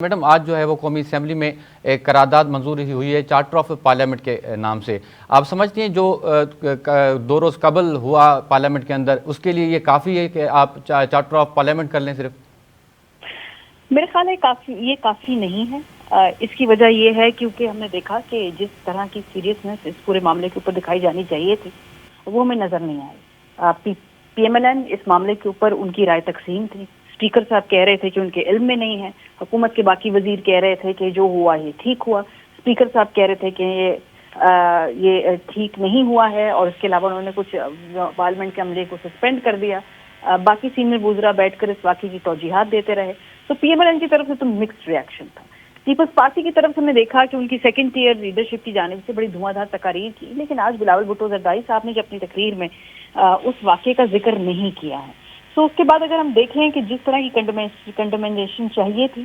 Madam آج جو ہے وہ قومی اسمبلی میں ایک قرارداد منظور ہوئی ہے چارٹر آف پارلیمنٹ کے نام سے. آپ سمجھتی ہیں جو 2 روز قبل ہوا پارلیمنٹ کے اندر اس کے لیے یہ کافی ہے کہ آپ چارٹر آف پارلیمنٹ کر لیں صرف؟ میرے خیال ہے یہ کافی نہیں ہے. اس کی وجہ یہ ہے کیونکہ ہم نے دیکھا کہ جس طرح کی سیریسنس اس پورے معاملے کے اوپر دکھائی جانی چاہیے تھی وہ ہمیں نظر نہیں آئی. پی ایم ایل این اس معاملے کے اوپر ان کی رائے تقسیم تھی. اسپیکر صاحب کہہ رہے تھے کہ ان کے علم میں نہیں ہے. حکومت کے باقی وزیر کہہ رہے تھے کہ جو ہوا یہ ٹھیک ہوا. اسپیکر صاحب کہہ رہے تھے کہ یہ ٹھیک نہیں ہوا ہے اور اس کے علاوہ انہوں نے کچھ پارلیمنٹ کے عملے کو سسپینڈ کر دیا. باقی سینئر وزراء بیٹھ کر اس واقعے کی توجیحات دیتے رہے. تو پی ایم ایل این کی طرف سے تو مکسڈ ریاکشن تھا. پیپلز پارٹی کی طرف سے ہم نے دیکھا کہ ان کی سیکنڈ ٹیئر لیڈرشپ کی جانب سے بڑی دھواں دھار تقاریر کی, لیکن آج بلاول بھٹو زرداری صاحب نے اپنی تقریر میں اس واقعے کا ذکر نہیں کیا ہے. تو اس کے بعد اگر ہم دیکھیں کہ جس طرح کی کنڈمنیشن چاہیے تھی,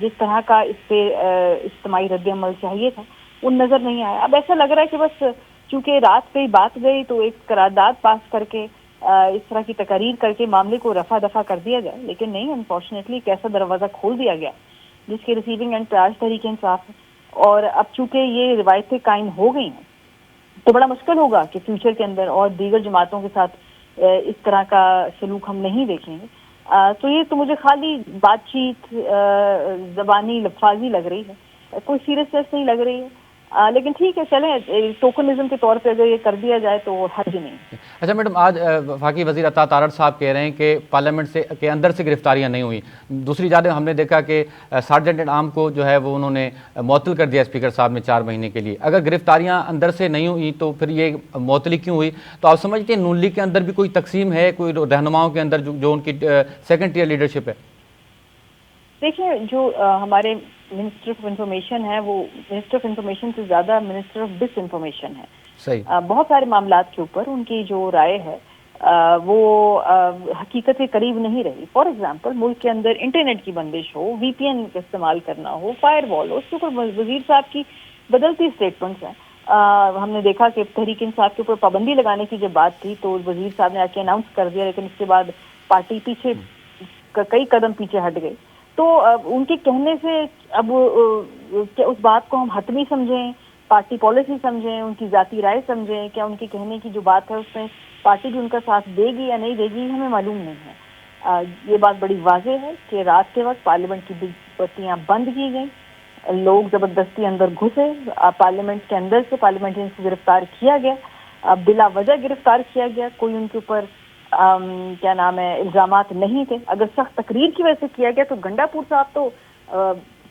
جس طرح کا اس پہ اجتماعی رد عمل چاہیے تھا, وہ نظر نہیں آیا. اب ایسا لگ رہا ہے کہ بس چونکہ رات پہ ہی بات گئی تو ایک قرارداد پاس کر کے اس طرح کی تقاریر کر کے معاملے کو رفع دفع کر دیا جائے, لیکن نہیں, انفارچونیٹلی ایک ایسا دروازہ کھول دیا گیا جس کے ریسیونگ اینڈ پہ آج تحریک انصاف ہے. اور اب چونکہ یہ روایتیں قائم ہو گئی ہیں تو بڑا مشکل ہوگا کہ فیوچر کے اندر اور دیگر جماعتوں کے ساتھ اس طرح کا سلوک ہم نہیں دیکھیں گے. تو یہ تو مجھے خالی بات چیت زبانی لفاظی لگ رہی ہے, کوئی سیریسنس نہیں لگ رہی ہے. لیکن ٹھیک ہے, چلیں ٹوکنزم کے طور پہ اگر یہ کر دیا جائے تو حرج نہیں. اچھا میڈم, آج وفاقی وزیر عطا تارڑ صاحب کہہ رہے ہیں کہ پارلیمنٹ کے اندر سے گرفتاریاں نہیں ہوئیں. دوسری جانب ہم نے دیکھا کہ سارجنٹ عام کو جو ہے وہ انہوں نے معطل کر دیا اسپیکر صاحب نے 4 مہینے کے لیے. اگر گرفتاریاں اندر سے نہیں ہوئی تو پھر یہ معطلی کیوں ہوئی؟ تو آپ سمجھتے ہیں نون لیگ کے اندر بھی کوئی تقسیم ہے, کوئی رہنماؤں کے اندر جو ان کی سیکنڈ ٹیئر لیڈرشپ ہے؟ دیکھیں, جو ہمارے منسٹر آف انفارمیشن ہے وہ منسٹر آف انفارمیشن سے زیادہ منسٹر آف ڈس انفارمیشن ہے. صحیح. بہت سارے معاملات کے اوپر ان کی جو رائے ہے وہ حقیقت کے قریب نہیں رہی. فار ایگزامپل, ملک کے اندر انٹرنیٹ کی بندش ہو, وی پی این کا استعمال کرنا ہو, فائر وال ہو, اس کے اوپر وزیر صاحب کی بدلتی اسٹیٹمنٹس ہیں. ہم نے دیکھا کہ تحریک انصاف کے اوپر پابندی لگانے کی جب بات تھی تو وزیر صاحب نے آ کے اناؤنس کر دیا, لیکن اس کے بعد پارٹی پیچھے کئی قدم پیچھے ہٹ گئی. تو ان کے کہنے سے اب اس بات کو ہم حتمی سمجھیں, پارٹی پالیسی سمجھیں, ان کی ذاتی رائے سمجھیں, کیا ان کے کہنے کی جو بات ہے اس میں پارٹی بھی ان کا ساتھ دے گی یا نہیں دے گی, ہمیں معلوم نہیں ہے. یہ بات بڑی واضح ہے کہ رات کے وقت پارلیمنٹ کی بتیاں بند کی گئیں, لوگ زبردستی اندر گھسے, پارلیمنٹ کے اندر سے پارلیمنٹرین کو گرفتار کیا گیا, بلا وجہ گرفتار کیا گیا. کوئی ان کے اوپر کیا نام ہے الزامات نہیں تھے. اگر سخت تقریر کی وجہ سے کیا گیا تو گنڈا پور صاحب تو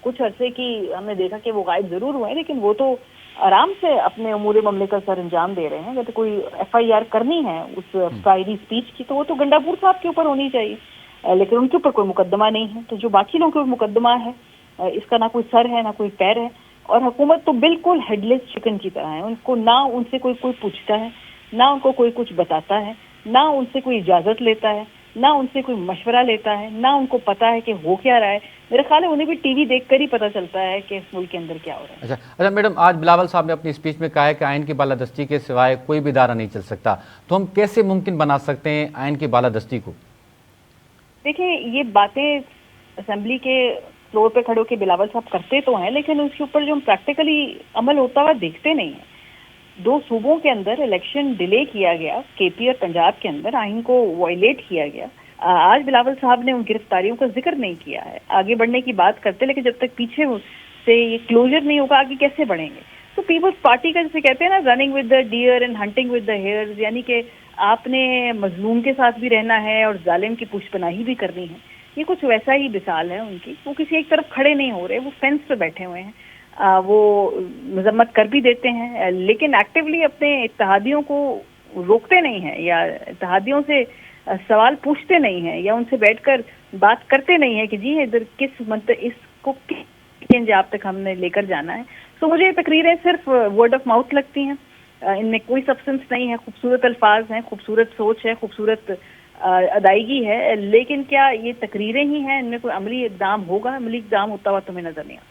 کچھ عرصے کی ہم نے دیکھا کہ وہ غائب ضرور ہوئے, لیکن وہ تو آرام سے اپنے امور مملکت سر انجام دے رہے ہیں. اگر کوئی ایف آئی آر کرنی ہے اس فائری اسپیچ کی تو وہ تو گنڈا پور صاحب کے اوپر ہونی چاہیے, لیکن ان کے اوپر کوئی مقدمہ نہیں ہے. تو جو باقی لوگوں کے اوپر مقدمہ ہے اس کا نہ کوئی سر ہے نہ کوئی پیر ہے, اور حکومت تو بالکل ہیڈ لیس چکن کی طرح ہے. ان کو نہ ان سے کوئی پوچھتا ہے, نہ ان کو کوئی کچھ بتاتا ہے, نہ ان سے کوئی اجازت لیتا ہے, نہ ان سے کوئی مشورہ لیتا ہے, نہ ان کو پتا ہے کہ ہو کیا رہا ہے. میرا خیال ہے انہیں بھی ٹی وی دیکھ کر ہی پتا چلتا ہے کہ اس ملک کے اندر کیا ہو رہا ہے. اچھا میڈم, آج بلاول صاحب نے اپنی اسپیچ میں کہا ہے کہ آئین کی بالادستی کے سوائے کوئی بھی ادارہ نہیں چل سکتا. تو ہم کیسے ممکن بنا سکتے ہیں آئین کی بالادستی کو؟ دیکھیں, یہ باتیں اسمبلی کے فلور پہ کھڑے ہو کے بلاول صاحب کرتے تو ہیں, لیکن اس کے اوپر جو ہم پریکٹیکلی عمل ہوتا ہوا دیکھتے نہیں ہیں. 2 صوبوں کے اندر الیکشن ڈیلے کیا گیا, کے پی اور پنجاب کے اندر آئین کو وائلیٹ کیا گیا. آج بلاول صاحب نے ان گرفتاریوں کا ذکر نہیں کیا ہے. آگے بڑھنے کی بات کرتے, لیکن جب تک پیچھے سے یہ کلوزر نہیں ہوگا آگے کیسے بڑھیں گے؟ تو پیپلز پارٹی کا جیسے کہتے ہیں نا, running with the deer and hunting with the hares, یعنی کہ آپ نے مظلوم کے ساتھ بھی رہنا ہے اور ظالم کی پشت پناہی بھی کرنی ہے. یہ کچھ ویسا ہی مثال ہے ان کی. وہ کسی ایک طرف کھڑے نہیں ہو رہے, وہ فینس پہ بیٹھے ہوئے ہیں. وہ مذمت کر بھی دیتے ہیں لیکن ایکٹیولی اپنے اتحادیوں کو روکتے نہیں ہیں, یا اتحادیوں سے سوال پوچھتے نہیں ہیں, یا ان سے بیٹھ کر بات کرتے نہیں ہیں کہ جی ادھر اس کو چینج آپ تک ہم نے لے کر جانا ہے. تو مجھے یہ تقریریں صرف ورڈ آف ماؤتھ لگتی ہیں, ان میں کوئی سبسٹنس نہیں ہے. خوبصورت الفاظ ہیں, خوبصورت سوچ ہے, خوبصورت ادائیگی ہے, لیکن کیا یہ تقریریں ہی ہیں؟ ان میں کوئی عملی اقدام ہوگا؟ عملی اقدام ہوتا ہوا تمہیں نظر نہیں آتا.